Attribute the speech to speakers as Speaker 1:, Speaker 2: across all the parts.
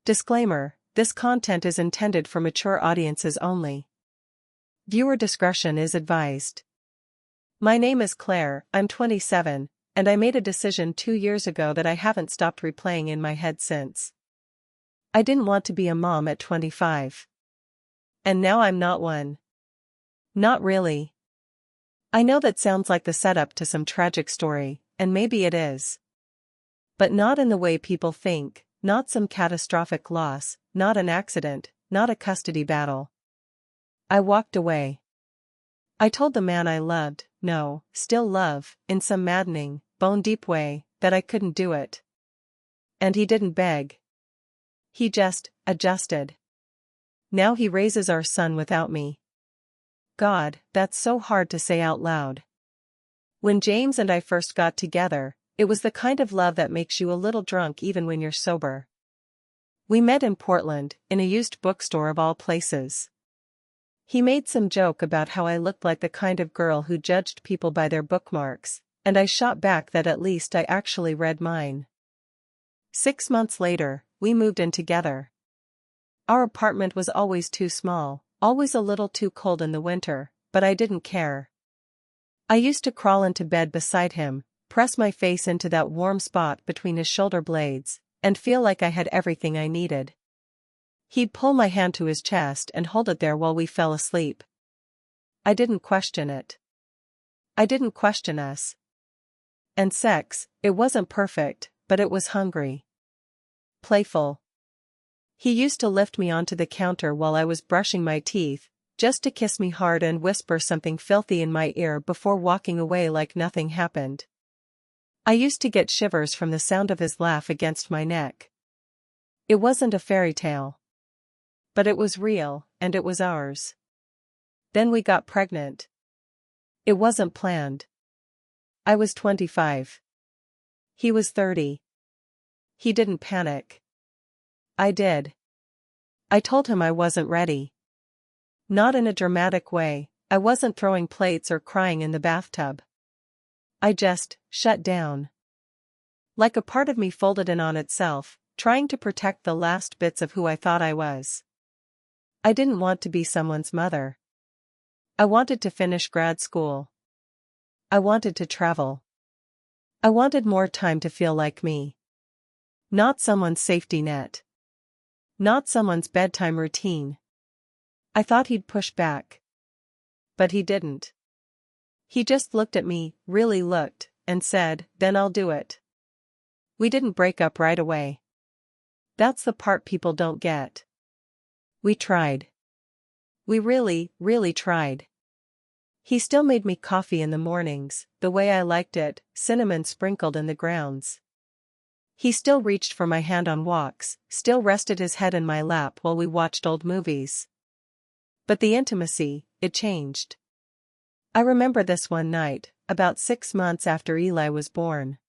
Speaker 1: Disclaimer: this content is intended for mature audiences only. Viewer discretion is advised. My name is Claire, I'm 27, and I made a decision 2 years ago that I haven't stopped replaying in my head since. I didn't want to be a mom at 25. And now I'm not one. Not really. I know that sounds like the setup to some tragic story, and maybe it is. But not in the way people think, not some catastrophic loss, not an accident, not a custody battle. I walked away. I told the man I loved, no, still love, in some maddening, bone-deep way, that I couldn't do it. And he didn't beg. He just adjusted. Now he raises our son without me. God, that's so hard to say out loud. When James and I first got together, it was the kind of love that makes you a little drunk even when you're sober. We met in Portland, in a used bookstore of all places. He made some joke about how I looked like the kind of girl who judged people by their bookmarks, and I shot back that at least I actually read mine. 6 months later, we moved in together. Our apartment was always too small, always a little too cold in the winter, but I didn't care. I used to crawl into bed beside him, press my face into that warm spot between his shoulder blades, and feel like I had everything I needed. He'd pull my hand to his chest and hold it there while we fell asleep. I didn't question it. I didn't question us. And sex, it wasn't perfect, but it was hungry. Playful. He used to lift me onto the counter while I was brushing my teeth, just to kiss me hard and whisper something filthy in my ear before walking away like nothing happened. I used to get shivers from the sound of his laugh against my neck. It wasn't a fairy tale. But it was real, and it was ours. Then we got pregnant. It wasn't planned. I was 25. He was 30. He didn't panic. I did. I told him I wasn't ready. Not in a dramatic way, I wasn't throwing plates or crying in the bathtub. I just shut down. Like a part of me folded in on itself, trying to protect the last bits of who I thought I was. I didn't want to be someone's mother. I wanted to finish grad school. I wanted to travel. I wanted more time to feel like me. Not someone's safety net. Not someone's bedtime routine. I thought he'd push back. But he didn't. He just looked at me, really looked, and said, "Then I'll do it." We didn't break up right away. That's the part people don't get. We tried. We really, really tried. He still made me coffee in the mornings, the way I liked it, cinnamon sprinkled in the grounds. He still reached for my hand on walks, still rested his head in my lap while we watched old movies. But the intimacy, it changed. I remember this one night, about 6 months after Eli was born.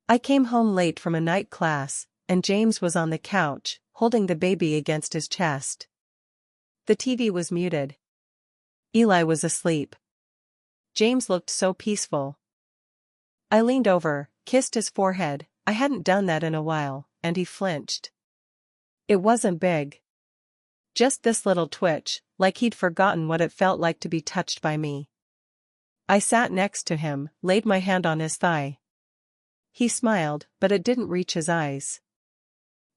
Speaker 1: I came home late from a night class, and James was on the couch, holding the baby against his chest. The TV was muted. Eli was asleep. James looked so peaceful. I leaned over, kissed his forehead, I hadn't done that in a while, and he flinched. It wasn't big. Just this little twitch, like he'd forgotten what it felt like to be touched by me. I sat next to him, laid my hand on his thigh. He smiled, but it didn't reach his eyes.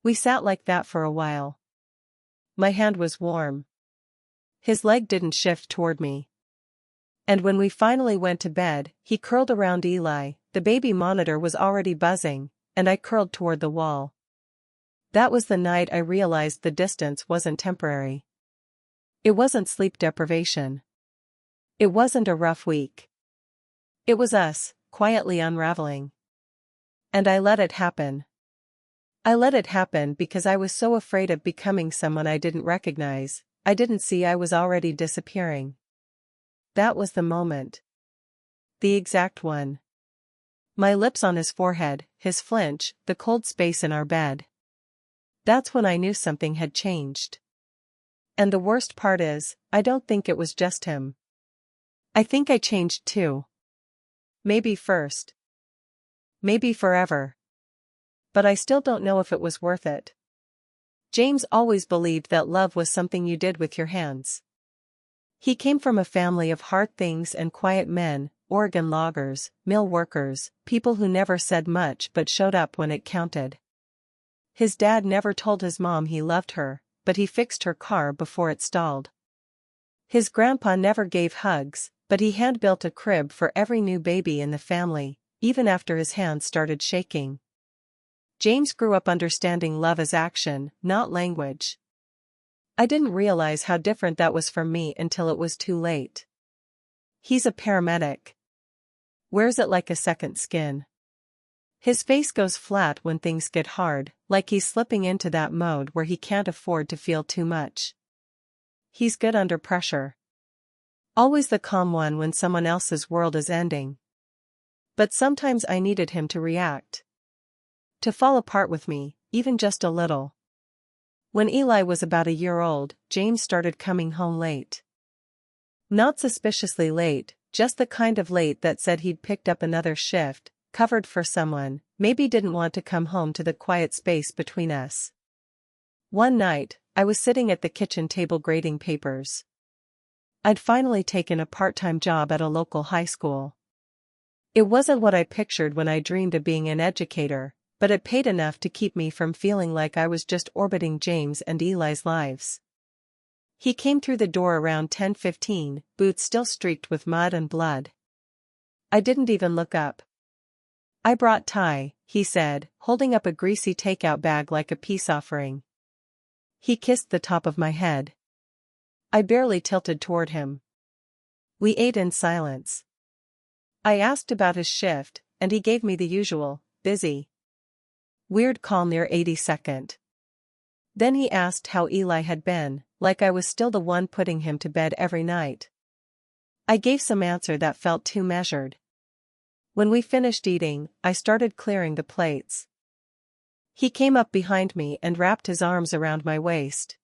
Speaker 1: We sat like that for a while. My hand was warm. His leg didn't shift toward me. And when we finally went to bed, he curled around Eli, the baby monitor was already buzzing, and I curled toward the wall. That was the night I realized the distance wasn't temporary. It wasn't sleep deprivation. It wasn't a rough week. It was us, quietly unraveling. And I let it happen. I let it happen because I was so afraid of becoming someone I didn't recognize. I didn't see I was already disappearing. That was the moment. The exact one. My lips on his forehead, his flinch, the cold space in our bed. That's when I knew something had changed. And the worst part is, I don't think it was just him. I think I changed too. Maybe first. Maybe forever. But I still don't know if it was worth it. James always believed that love was something you did with your hands. He came from a family of hard things and quiet men, Oregon loggers, mill workers, people who never said much but showed up when it counted. His dad never told his mom he loved her, but he fixed her car before it stalled. His grandpa never gave hugs, but he hand-built a crib for every new baby in the family, even after his hands started shaking. James grew up understanding love as action, not language. I didn't realize how different that was from me until it was too late. He's a paramedic. Wears it like a second skin. His face goes flat when things get hard, like he's slipping into that mode where he can't afford to feel too much. He's good under pressure. Always the calm one when someone else's world is ending. But sometimes I needed him to react. To fall apart with me, even just a little. When Eli was about a year old, James started coming home late. Not suspiciously late, just the kind of late that said he'd picked up another shift, covered for someone, maybe didn't want to come home to the quiet space between us. One night, I was sitting at the kitchen table grading papers. I'd finally taken a part-time job at a local high school. It wasn't what I pictured when I dreamed of being an educator, but it paid enough to keep me from feeling like I was just orbiting James and Eli's lives. He came through the door around 10:15, boots still streaked with mud and blood. I didn't even look up. "I brought Ty," he said, holding up a greasy takeout bag like a peace offering. He kissed the top of my head. I barely tilted toward him. We ate in silence. I asked about his shift, and he gave me the usual, busy. Weird call near 82nd. Then he asked how Eli had been, like I was still the one putting him to bed every night. I gave some answer that felt too measured. When we finished eating, I started clearing the plates. He came up behind me and wrapped his arms around my waist.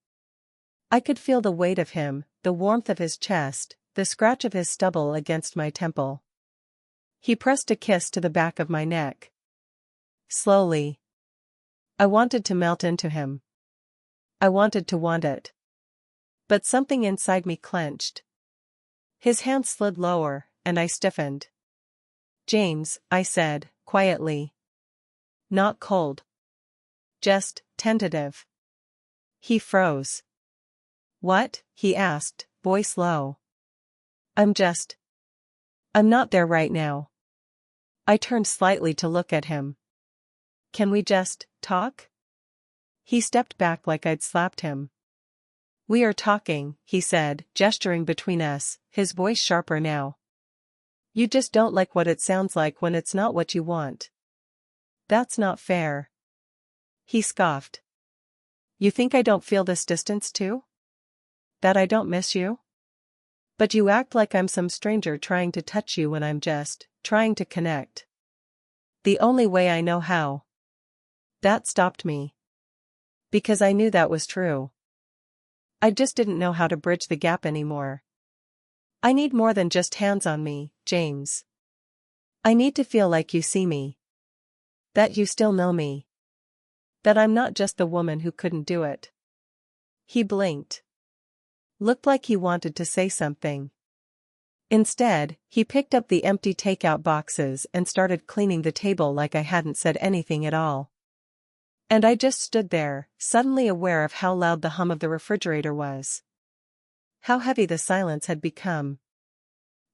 Speaker 1: I could feel the weight of him, the warmth of his chest, the scratch of his stubble against my temple. He pressed a kiss to the back of my neck. Slowly. I wanted to melt into him. I wanted to want it. But something inside me clenched. His hand slid lower, and I stiffened. "James," I said, quietly. Not cold. Just tentative. He froze. "What?" he asked, voice low. I'm not there right now." I turned slightly to look at him. "Can we just talk?" He stepped back like I'd slapped him. "We are talking," he said, gesturing between us, his voice sharper now. "You just don't like what it sounds like when it's not what you want." "That's not fair." He scoffed. "You think I don't feel this distance too? That I don't miss you? But you act like I'm some stranger trying to touch you when I'm just trying to connect. The only way I know how." That stopped me. Because I knew that was true. I just didn't know how to bridge the gap anymore. I need more than just hands on me, James. I need to feel like you see me. That you still know me. That I'm not just the woman who couldn't do it. He blinked. Looked like he wanted to say something. Instead, he picked up the empty takeout boxes and started cleaning the table like I hadn't said anything at all. And I just stood there, suddenly aware of how loud the hum of the refrigerator was. How heavy the silence had become.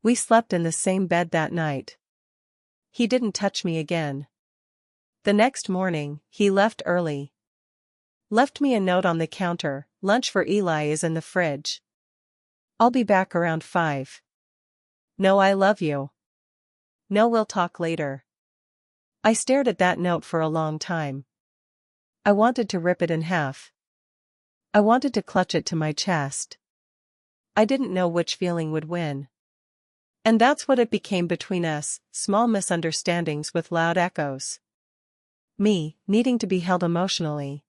Speaker 1: We slept in the same bed that night. He didn't touch me again. The next morning, he left early. Left me a note on the counter, "Lunch for Eli is in the fridge. I'll be back around 5. No, I love you. No, we'll talk later." I stared at that note for a long time. I wanted to rip it in half. I wanted to clutch it to my chest. I didn't know which feeling would win. And that's what it became between us, small misunderstandings with loud echoes. Me, needing to be held emotionally.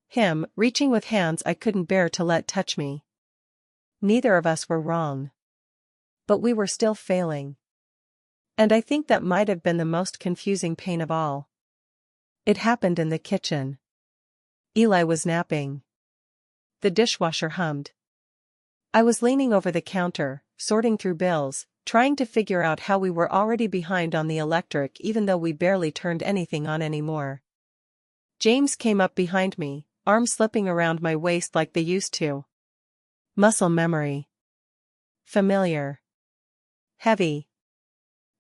Speaker 1: Him, reaching with hands I couldn't bear to let touch me. Neither of us were wrong. But we were still failing. And I think that might have been the most confusing pain of all. It happened in the kitchen. Eli was napping. The dishwasher hummed. I was leaning over the counter, sorting through bills, trying to figure out how we were already behind on the electric even though we barely turned anything on anymore. James came up behind me, arms slipping around my waist like they used to. Muscle memory. Familiar. Heavy.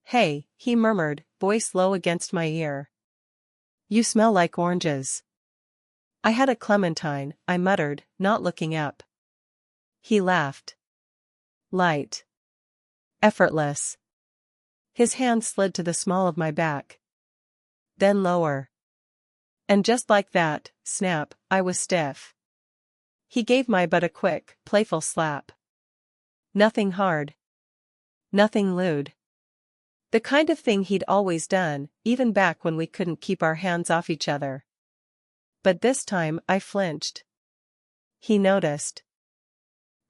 Speaker 1: "Hey," he murmured, voice low against my ear. "You smell like oranges." "I had a clementine," I muttered, not looking up. He laughed. Light. Effortless. His hand slid to the small of my back. Then lower. And just like that, snap, I was stiff. He gave my butt a quick, playful slap. Nothing hard. Nothing lewd. The kind of thing he'd always done, even back when we couldn't keep our hands off each other. But this time I flinched. He noticed.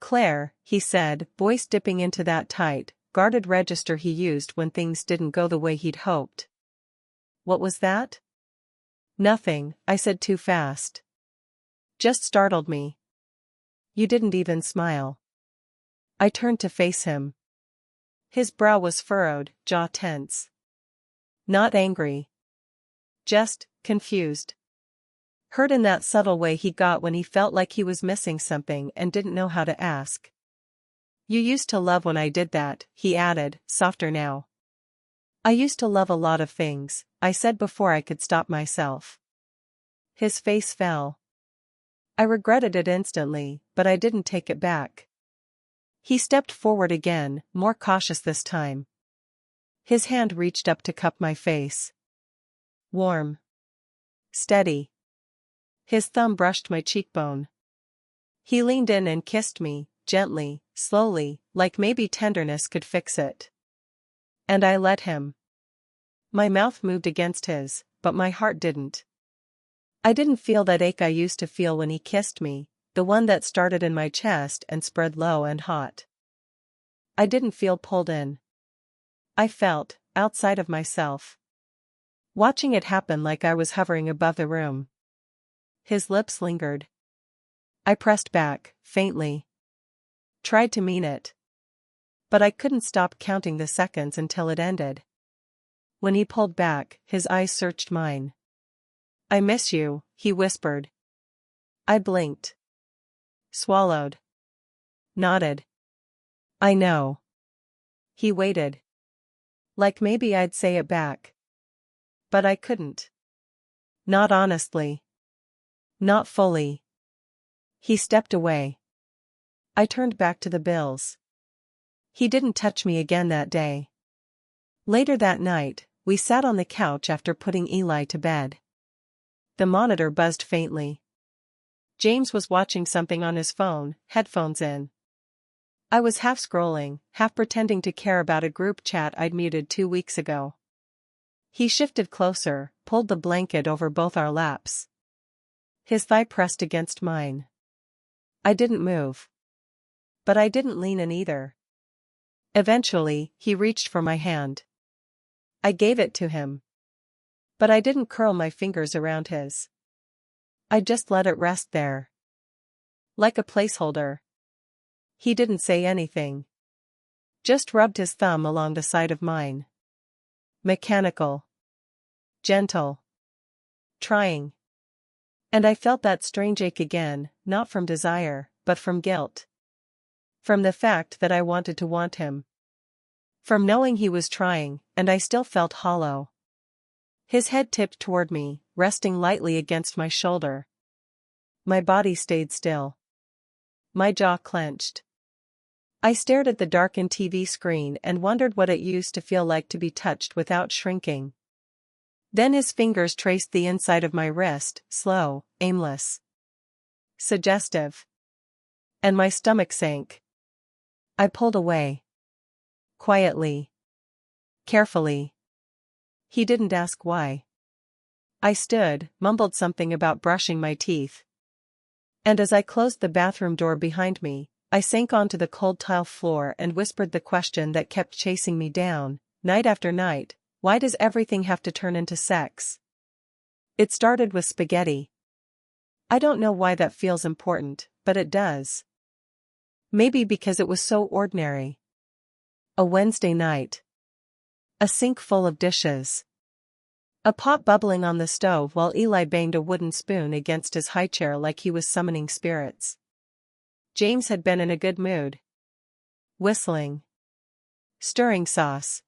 Speaker 1: "Claire," he said, voice dipping into that tight, guarded register he used when things didn't go the way he'd hoped. "What was that?" "Nothing," I said too fast. "Just startled me." "You didn't even smile." I turned to face him. His brow was furrowed, jaw tense. Not angry. Just confused. Hurt in that subtle way he got when he felt like he was missing something and didn't know how to ask. "You used to love when I did that," he added, softer now. "I used to love a lot of things," I said before I could stop myself. His face fell. I regretted it instantly, but I didn't take it back. He stepped forward again, more cautious this time. His hand reached up to cup my face. Warm. Steady. His thumb brushed my cheekbone. He leaned in and kissed me, gently, slowly, like maybe tenderness could fix it. And I let him. My mouth moved against his, but my heart didn't. I didn't feel that ache I used to feel when he kissed me, the one that started in my chest and spread low and hot. I didn't feel pulled in. I felt, outside of myself. Watching it happen like I was hovering above the room. His lips lingered. I pressed back, faintly. Tried to mean it. But I couldn't stop counting the seconds until it ended. When he pulled back, his eyes searched mine. "I miss you," he whispered. I blinked. Swallowed. Nodded. "I know." He waited. Like maybe I'd say it back. But I couldn't. Not honestly. Not fully. He stepped away. I turned back to the bills. He didn't touch me again that day. Later that night, we sat on the couch after putting Eli to bed. The monitor buzzed faintly. James was watching something on his phone, headphones in. I was half scrolling, half pretending to care about a group chat I'd muted 2 weeks ago. He shifted closer, pulled the blanket over both our laps. His thigh pressed against mine. I didn't move. But I didn't lean in either. Eventually, he reached for my hand. I gave it to him. But I didn't curl my fingers around his. I just let it rest there. Like a placeholder. He didn't say anything. Just rubbed his thumb along the side of mine. Mechanical. Gentle. Trying. And I felt that strange ache again, not from desire, but from guilt. From the fact that I wanted to want him. From knowing he was trying, and I still felt hollow. His head tipped toward me, resting lightly against my shoulder. My body stayed still. My jaw clenched. I stared at the darkened TV screen and wondered what it used to feel like to be touched without shrinking. Then his fingers traced the inside of my wrist, slow, aimless. Suggestive. And my stomach sank. I pulled away. Quietly. Carefully. He didn't ask why. I stood, mumbled something about brushing my teeth. And as I closed the bathroom door behind me, I sank onto the cold tile floor and whispered the question that kept chasing me down, night after night: why does everything have to turn into sex? It started with spaghetti. I don't know why that feels important, but it does. Maybe because it was so ordinary. A Wednesday night. A sink full of dishes. A pot bubbling on the stove while Eli banged a wooden spoon against his high chair like he was summoning spirits. James had been in a good mood. Whistling. Stirring sauce.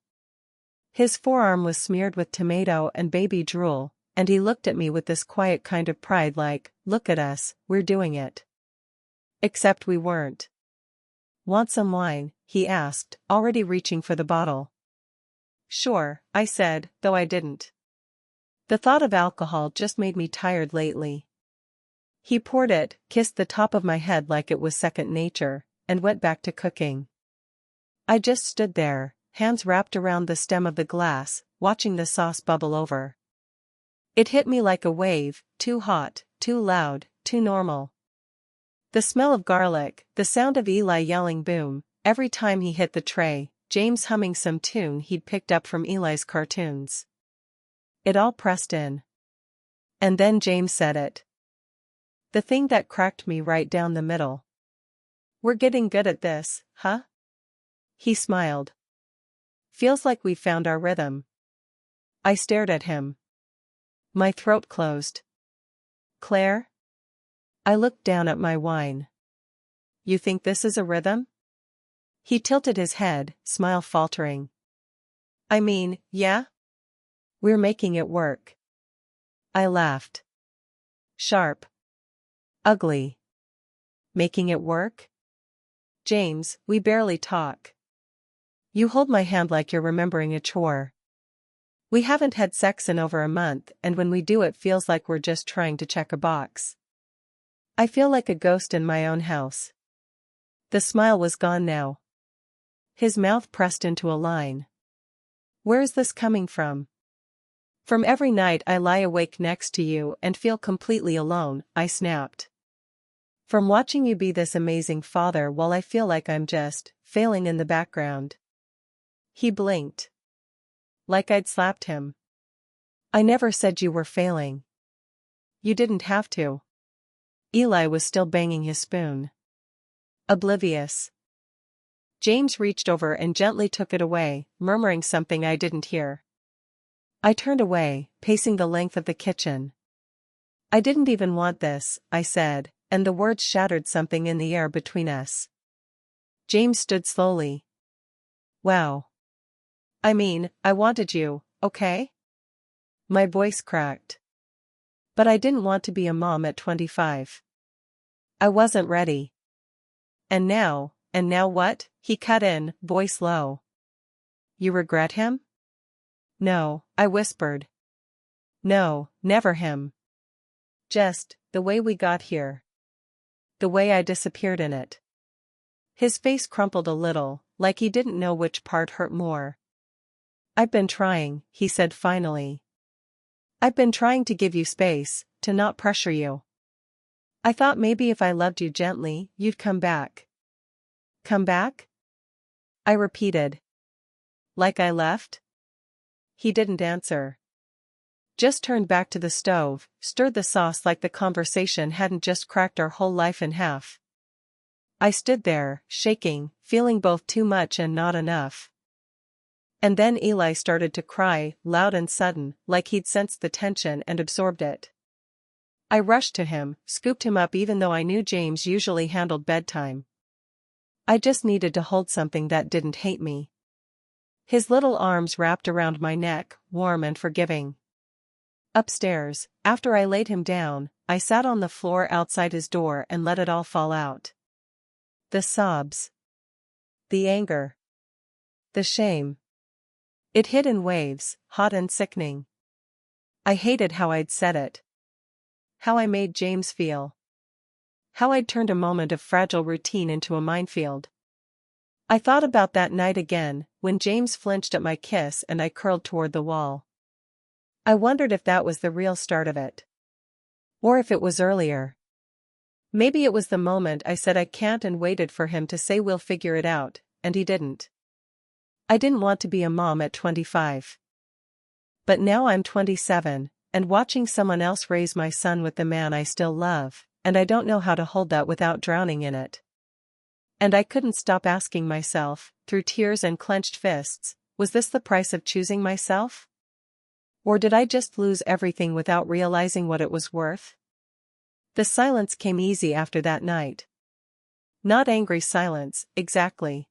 Speaker 1: His forearm was smeared with tomato and baby drool, and he looked at me with this quiet kind of pride like, "Look at us, we're doing it." Except we weren't. "Want some wine?" he asked, already reaching for the bottle. "Sure," I said, though I didn't. The thought of alcohol just made me tired lately. He poured it, kissed the top of my head like it was second nature, and went back to cooking. I just stood there, hands wrapped around the stem of the glass, watching the sauce bubble over. It hit me like a wave, too hot, too loud, too normal. The smell of garlic, the sound of Eli yelling boom, every time he hit the tray, James humming some tune he'd picked up from Eli's cartoons. It all pressed in. And then James said it. The thing that cracked me right down the middle. "We're getting good at this, huh?" He smiled. "Feels like we've found our rhythm." I stared at him. My throat closed. "Claire?" I looked down at my wine. "You think this is a rhythm?" He tilted his head, smile faltering. "I mean, yeah? We're making it work." I laughed. Sharp. Ugly. Making it work? "James, we barely talk. You hold my hand like you're remembering a chore. We haven't had sex in over a month, and when we do it feels like we're just trying to check a box. I feel like a ghost in my own house." The smile was gone now. His mouth pressed into a line. "Where's this coming from?" "From every night I lie awake next to you and feel completely alone," I snapped. "From watching you be this amazing father while I feel like I'm just failing in the background." He blinked. Like I'd slapped him. "I never said you were failing. You didn't have to." Eli was still banging his spoon. Oblivious. James reached over and gently took it away, murmuring something I didn't hear. I turned away, pacing the length of the kitchen. "I didn't even want this," I said, and the words shattered something in the air between us. James stood slowly. "Wow. I mean, I wanted you, okay?" My voice cracked. "But I didn't want to be a mom at 25. I wasn't ready." And now what?" he cut in, voice low. "You regret him?" "No," I whispered. "No, never him. Just, the way we got here. The way I disappeared in it." His face crumpled a little, like he didn't know which part hurt more. "I've been trying," he said finally. "I've been trying to give you space, to not pressure you. I thought maybe if I loved you gently, you'd come back." "Come back?" I repeated. "Like I left?" He didn't answer. Just turned back to the stove, stirred the sauce like the conversation hadn't just cracked our whole life in half. I stood there, shaking, feeling both too much and not enough. And then Eli started to cry, loud and sudden, like he'd sensed the tension and absorbed it. I rushed to him, scooped him up even though I knew James usually handled bedtime. I just needed to hold something that didn't hate me. His little arms wrapped around my neck, warm and forgiving. Upstairs, after I laid him down, I sat on the floor outside his door and let it all fall out. The sobs. The anger. The shame. It hit in waves, hot and sickening. I hated how I'd said it. How I made James feel. How I'd turned a moment of fragile routine into a minefield. I thought about that night again, when James flinched at my kiss and I curled toward the wall. I wondered if that was the real start of it. Or if it was earlier. Maybe it was the moment I said I can't and waited for him to say we'll figure it out, and he didn't. I didn't want to be a mom at 25. But now I'm 27, and watching someone else raise my son with the man I still love, and I don't know how to hold that without drowning in it. And I couldn't stop asking myself, through tears and clenched fists, was this the price of choosing myself? Or did I just lose everything without realizing what it was worth? The silence came easy after that night. Not angry silence, exactly.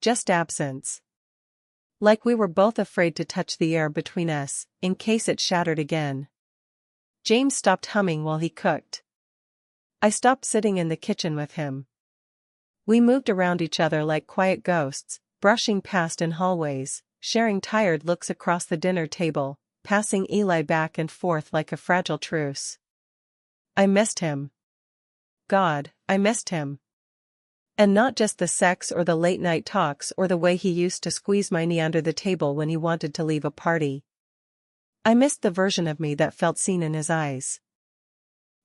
Speaker 1: Just absence. Like we were both afraid to touch the air between us, in case it shattered again. James stopped humming while he cooked. I stopped sitting in the kitchen with him. We moved around each other like quiet ghosts, brushing past in hallways, sharing tired looks across the dinner table, passing Eli back and forth like a fragile truce. I missed him. God, I missed him. And not just the sex or the late-night talks or the way he used to squeeze my knee under the table when he wanted to leave a party. I missed the version of me that felt seen in his eyes.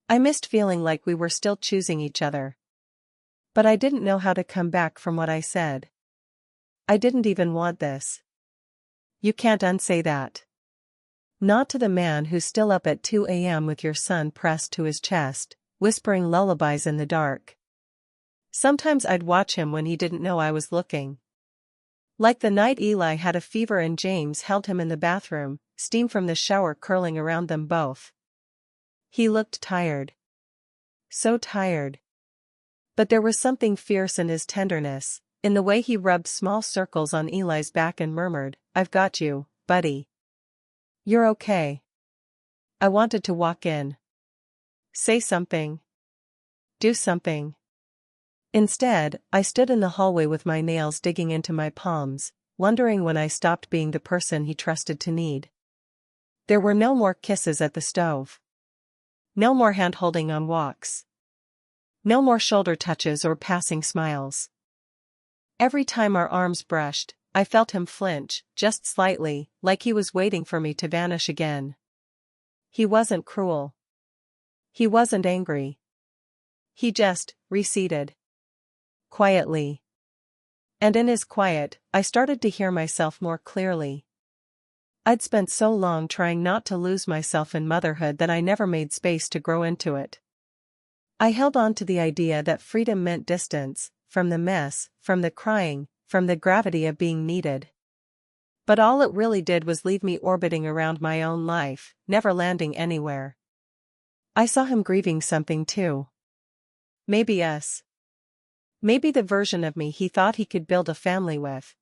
Speaker 1: I missed feeling like we were still choosing each other. But I didn't know how to come back from what I said. I didn't even want this. You can't unsay that. Not to the man who's still up at 2 a.m. with your son pressed to his chest, whispering lullabies in the dark. Sometimes I'd watch him when he didn't know I was looking. Like the night Eli had a fever and James held him in the bathroom, steam from the shower curling around them both. He looked tired. So tired. But there was something fierce in his tenderness, in the way he rubbed small circles on Eli's back and murmured, "I've got you, buddy. You're okay." I wanted to walk in. Say something. Do something. Instead, I stood in the hallway with my nails digging into my palms, wondering when I stopped being the person he trusted to need. There were no more kisses at the stove. No more hand-holding on walks. No more shoulder touches or passing smiles. Every time our arms brushed, I felt him flinch, just slightly, like he was waiting for me to vanish again. He wasn't cruel. He wasn't angry. He just receded. Quietly. And in his quiet, I started to hear myself more clearly. I'd spent so long trying not to lose myself in motherhood that I never made space to grow into it. I held on to the idea that freedom meant distance, from the mess, from the crying, from the gravity of being needed. But all it really did was leave me orbiting around my own life, never landing anywhere. I saw him grieving something too. Maybe us. Maybe the version of me he thought he could build a family with.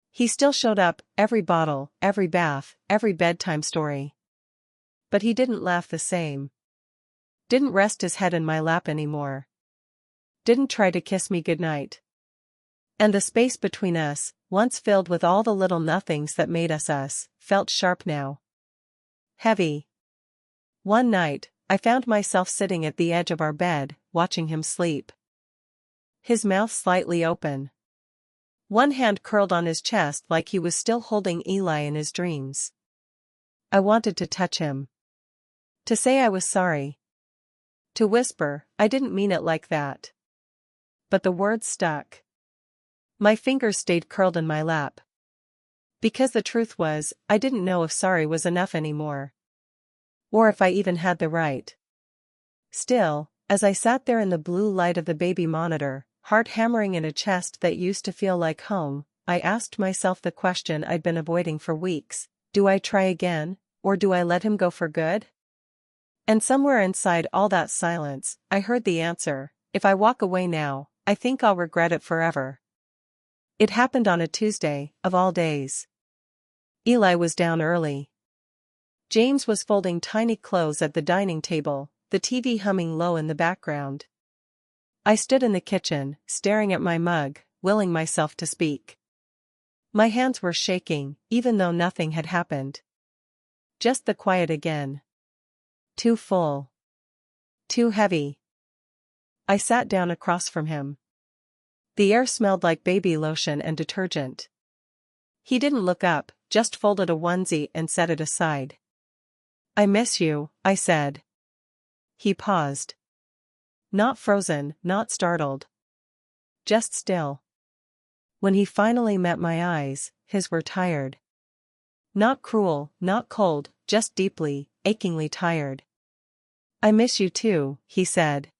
Speaker 1: He still showed up, every bottle, every bath, every bedtime story. But he didn't laugh the same. Didn't rest his head in my lap anymore. Didn't try to kiss me goodnight. And the space between us, once filled with all the little nothings that made us us, felt sharp now. Heavy. One night, I found myself sitting at the edge of our bed, watching him sleep. His mouth slightly open. One hand curled on his chest like he was still holding Eli in his dreams. I wanted to touch him. To say I was sorry. To whisper, I didn't mean it like that. But the words stuck. My fingers stayed curled in my lap. Because the truth was, I didn't know if sorry was enough anymore. Or if I even had the right. Still, as I sat there in the blue light of the baby monitor, heart hammering in a chest that used to feel like home, I asked myself the question I'd been avoiding for weeks: do I try again, or do I let him go for good? And somewhere inside all that silence, I heard the answer: if I walk away now, I think I'll regret it forever. It happened on a Tuesday, of all days. Eli was down early. James was folding tiny clothes at the dining table, the TV humming low in the background. I stood in the kitchen, staring at my mug, willing myself to speak. My hands were shaking, even though nothing had happened. Just the quiet again. Too full. Too heavy. I sat down across from him. The air smelled like baby lotion and detergent. He didn't look up, just folded a onesie and set it aside. "I miss you," I said. He paused. Not frozen, not startled. Just still. When he finally met my eyes, his were tired. Not cruel, not cold, just deeply, achingly tired. I miss you too, he said.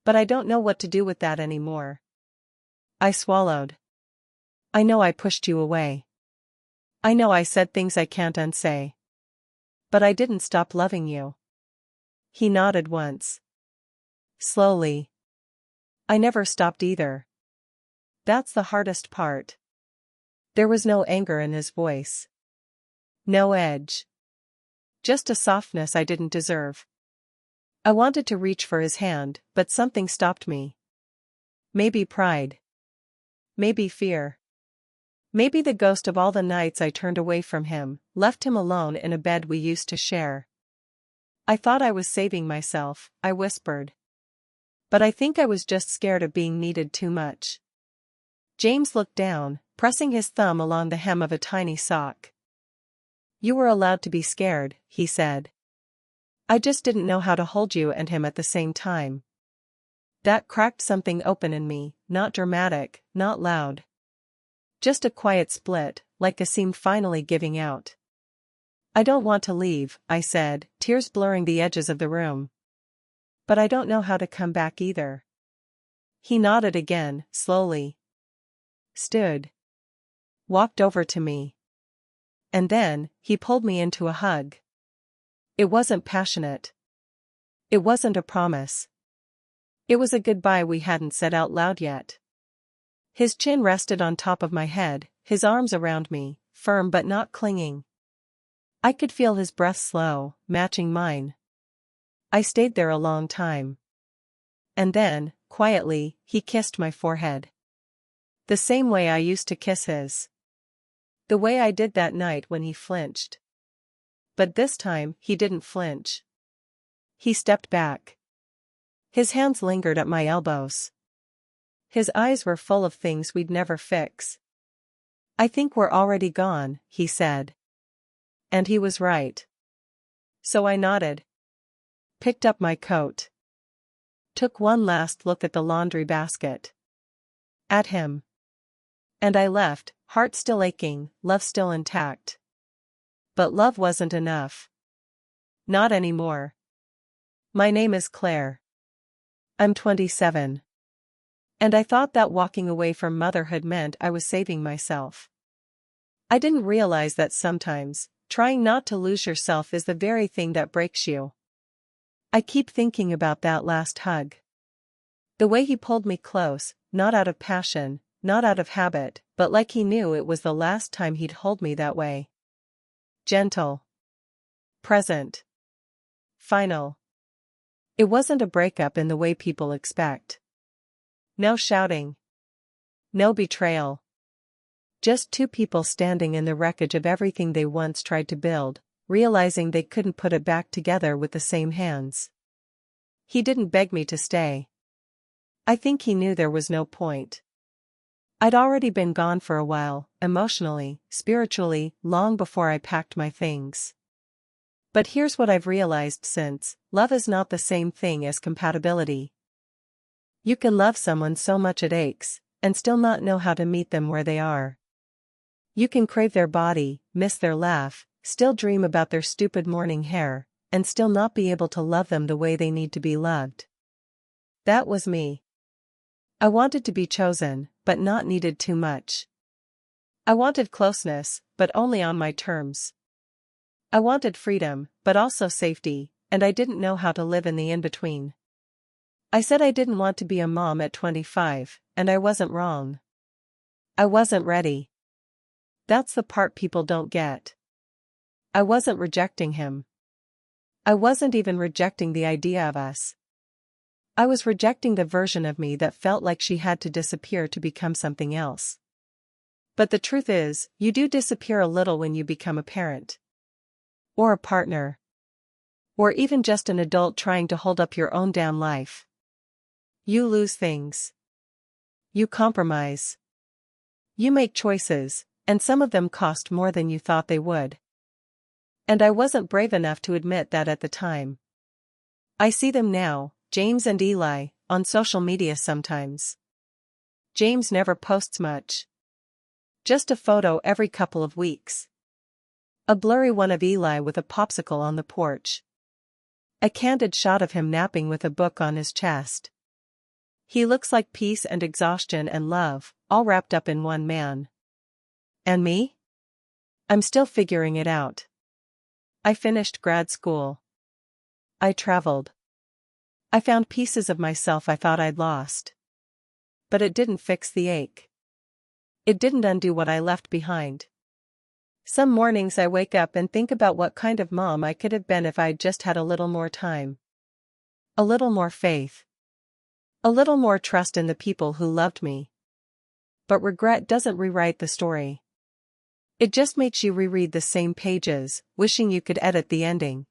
Speaker 1: But I don't know what to do with that anymore. I swallowed. I know I pushed you away. I know I said things I can't unsay. But I didn't stop loving you. He nodded once. Slowly. I never stopped either. That's the hardest part. There was no anger in his voice. No edge. Just a softness I didn't deserve. I wanted to reach for his hand, but something stopped me. Maybe pride. Maybe fear. Maybe the ghost of all the nights I turned away from him, left him alone in a bed we used to share. I thought I was saving myself, I whispered. But I think I was just scared of being needed too much. James looked down, pressing his thumb along the hem of a tiny sock. You were allowed to be scared, he said. I just didn't know how to hold you and him at the same time. That cracked something open in me, not dramatic, not loud. Just a quiet split, like a seam finally giving out. I don't want to leave, I said, tears blurring the edges of the room. But I don't know how to come back either. He nodded again, slowly. Stood. Walked over to me. And then, he pulled me into a hug. It wasn't passionate. It wasn't a promise. It was a goodbye we hadn't said out loud yet. His chin rested on top of my head, his arms around me, firm but not clinging. I could feel his breath slow, matching mine. I stayed there a long time. And then, quietly, he kissed my forehead. The same way I used to kiss his. The way I did that night when he flinched. But this time, he didn't flinch. He stepped back. His hands lingered at my elbows. His eyes were full of things we'd never fix. I think we're already gone, he said. And he was right. So I nodded. Picked up my coat. Took one last look at the laundry basket. At him. And I left, heart still aching, love still intact. But love wasn't enough. Not anymore. My name is Claire. I'm 27. And I thought that walking away from motherhood meant I was saving myself. I didn't realize that sometimes, trying not to lose yourself is the very thing that breaks you. I keep thinking about that last hug. The way he pulled me close, not out of passion, not out of habit, but like he knew it was the last time he'd hold me that way. Gentle. Present. Final. It wasn't a breakup in the way people expect. No shouting. No betrayal. Just two people standing in the wreckage of everything they once tried to build, realizing they couldn't put it back together with the same hands. He didn't beg me to stay. I think he knew there was no point. I'd already been gone for a while, emotionally, spiritually, long before I packed my things. But here's what I've realized since: love is not the same thing as compatibility. You can love someone so much it aches, and still not know how to meet them where they are. You can crave their body, miss their laugh, still dream about their stupid morning hair, and still not be able to love them the way they need to be loved. That was me. I wanted to be chosen, but not needed too much. I wanted closeness, but only on my terms. I wanted freedom, but also safety, and I didn't know how to live in the in-between. I said I didn't want to be a mom at 25, and I wasn't wrong. I wasn't ready. That's the part people don't get. I wasn't rejecting him. I wasn't even rejecting the idea of us. I was rejecting the version of me that felt like she had to disappear to become something else. But the truth is, you do disappear a little when you become a parent. Or a partner. Or even just an adult trying to hold up your own damn life. You lose things. You compromise. You make choices, and some of them cost more than you thought they would. And I wasn't brave enough to admit that at the time. I see them now, James and Eli, on social media sometimes. James never posts much. Just a photo every couple of weeks. A blurry one of Eli with a popsicle on the porch. A candid shot of him napping with a book on his chest. He looks like peace and exhaustion and love, all wrapped up in one man. And me? I'm still figuring it out. I finished grad school. I traveled. I found pieces of myself I thought I'd lost. But it didn't fix the ache. It didn't undo what I left behind. Some mornings I wake up and think about what kind of mom I could have been if I'd just had a little more time. A little more faith. A little more trust in the people who loved me. But regret doesn't rewrite the story. It just makes you reread the same pages, wishing you could edit the ending.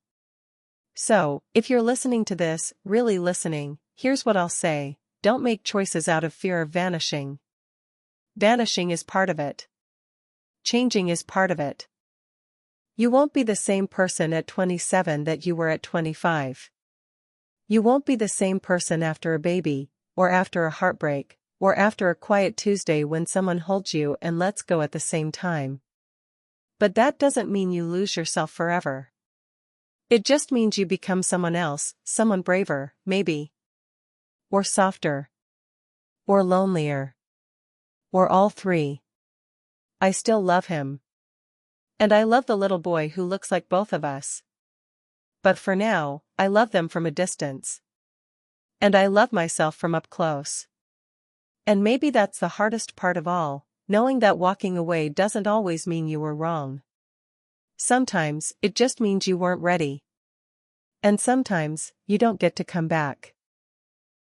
Speaker 1: So, if you're listening to this, really listening, here's what I'll say: don't make choices out of fear of vanishing. Vanishing is part of it. Changing is part of it. You won't be the same person at 27 that you were at 25. You won't be the same person after a baby, or after a heartbreak, or after a quiet Tuesday when someone holds you and lets go at the same time. But that doesn't mean you lose yourself forever. It just means you become someone else, someone braver, maybe. Or softer. Or lonelier. Or all three. I still love him. And I love the little boy who looks like both of us. But for now, I love them from a distance. And I love myself from up close. And maybe that's the hardest part of all, knowing that walking away doesn't always mean you were wrong. Sometimes, it just means you weren't ready. And sometimes, you don't get to come back.